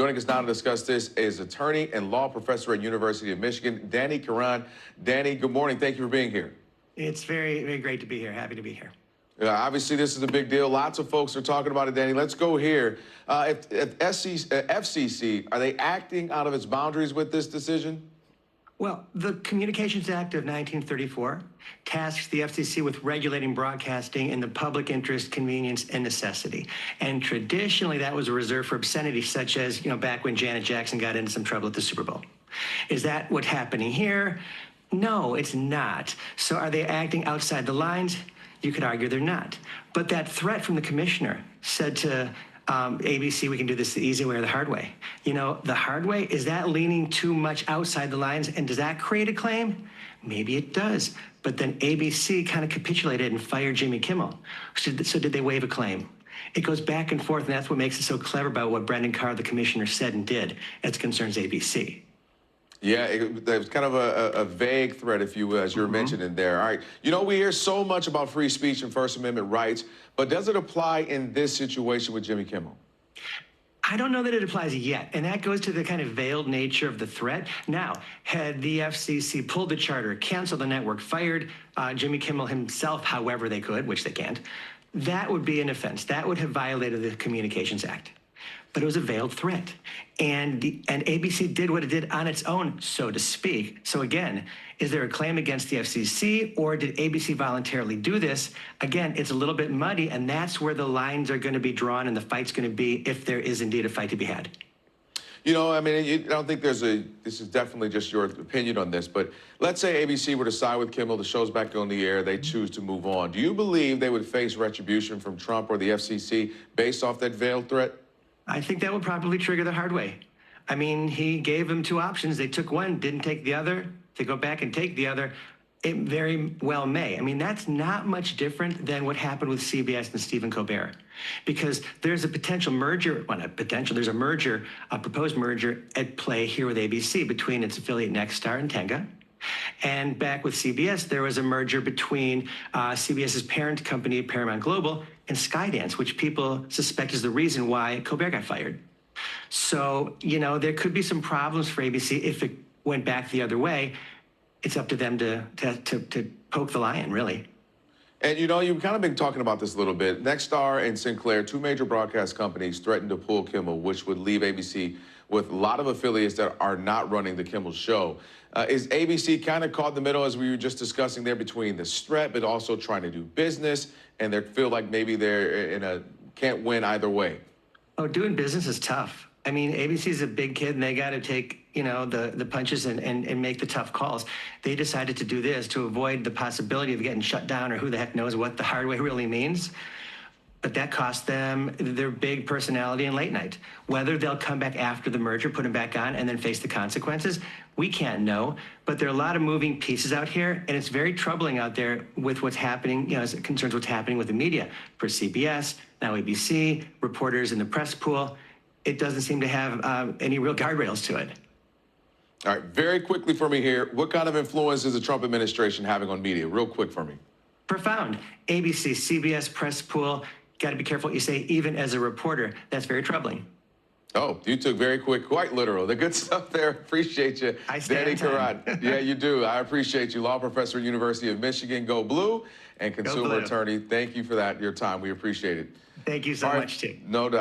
Joining us now to discuss this is attorney and law professor at University of Michigan, Danny Karon. Danny, good morning. Thank you for being here. It's very, very great to be here. Happy to be here. Obviously, this is a big deal. Lots of folks are talking about it, Danny. Let's go here. If FCC, are they acting out of its boundaries with this decision? Well, the Communications Act of 1934 tasks the FCC with regulating broadcasting in the public interest, convenience, and necessity. And traditionally, that was reserved for obscenity, such as, back when Janet Jackson got into some trouble at the Super Bowl. Is that what's happening here? No, it's not. So are they acting outside the lines? You could argue they're not. But that threat from the commissioner said to ABC, we can do this the easy way or the hard way. The hard way, is that leaning too much outside the lines? And does that create a claim? Maybe it does. But then ABC kind of capitulated and fired Jimmy Kimmel. So did they waive a claim? It goes back and forth, and that's what makes it so clever about what Brendan Carr, the commissioner, said and did as concerns ABC. Yeah, it was kind of a vague threat, if you will, as you were mentioning there. All right, we hear so much about free speech and First Amendment rights, but does it apply in this situation with Jimmy Kimmel? I don't know that it applies yet, and that goes to the kind of veiled nature of the threat. Now, had the FCC pulled the charter, canceled the network, fired Jimmy Kimmel himself however they could, which they can't, that would be an offense. That would have violated the Communications Act. But it was a veiled threat. And ABC did what it did on its own, so to speak. So again, is there a claim against the FCC, or did ABC voluntarily do this? Again, it's a little bit muddy, and that's where the lines are going to be drawn and the fight's going to be, if there is indeed a fight to be had. I don't think this is definitely just your opinion on this, but let's say ABC were to side with Kimmel, the show's back on the air, they choose to move on. Do you believe they would face retribution from Trump or the FCC based off that veiled threat? I think that would probably trigger the hard way. I mean, he gave them two options. They took one, didn't take the other. They go back and take the other. It very well may. I mean, that's not much different than what happened with CBS and Stephen Colbert, because there's a potential merger, well, not potential, there's a merger, a proposed merger at play here with ABC between its affiliate Nexstar and Tenga. And back with CBS, there was a merger between CBS's parent company, Paramount Global, and Skydance, which people suspect is the reason why Colbert got fired. So, there could be some problems for ABC if it went back the other way. It's up to them to poke the lion, really. And you've kind of been talking about this a little bit. Nexstar and Sinclair, two major broadcast companies, threatened to pull Kimmel, which would leave ABC with a lot of affiliates that are not running the Kimmel show. Is ABC kind of caught in the middle, as we were just discussing there, between this threat but also trying to do business, and they feel like maybe they're can't win either way? Oh, doing business is tough. I mean, ABC's a big kid, and they got to take, the punches and make the tough calls. They decided to do this to avoid the possibility of getting shut down, or who the heck knows what the hard way really means. But that cost them their big personality in late night. Whether they'll come back after the merger, put them back on, and then face the consequences, we can't know. But there are a lot of moving pieces out here, and it's very troubling out there with what's happening, as it concerns what's happening with the media. For CBS, now ABC, reporters in the press pool, it doesn't seem to have any real guardrails to it. All right, very quickly for me here, what kind of influence is the Trump administration having on media? Real quick for me. Profound. ABC, CBS, press pool, got to be careful what you say, even as a reporter. That's very troubling. Oh, you took very quick, quite literal. The good stuff there. Appreciate you. I stand Danny Karon. Yeah, you do. I appreciate you. Law professor at University of Michigan. Go Blue. And consumer attorney. Thank you for that, your time. We appreciate it. Thank you so much, Tim. No doubt.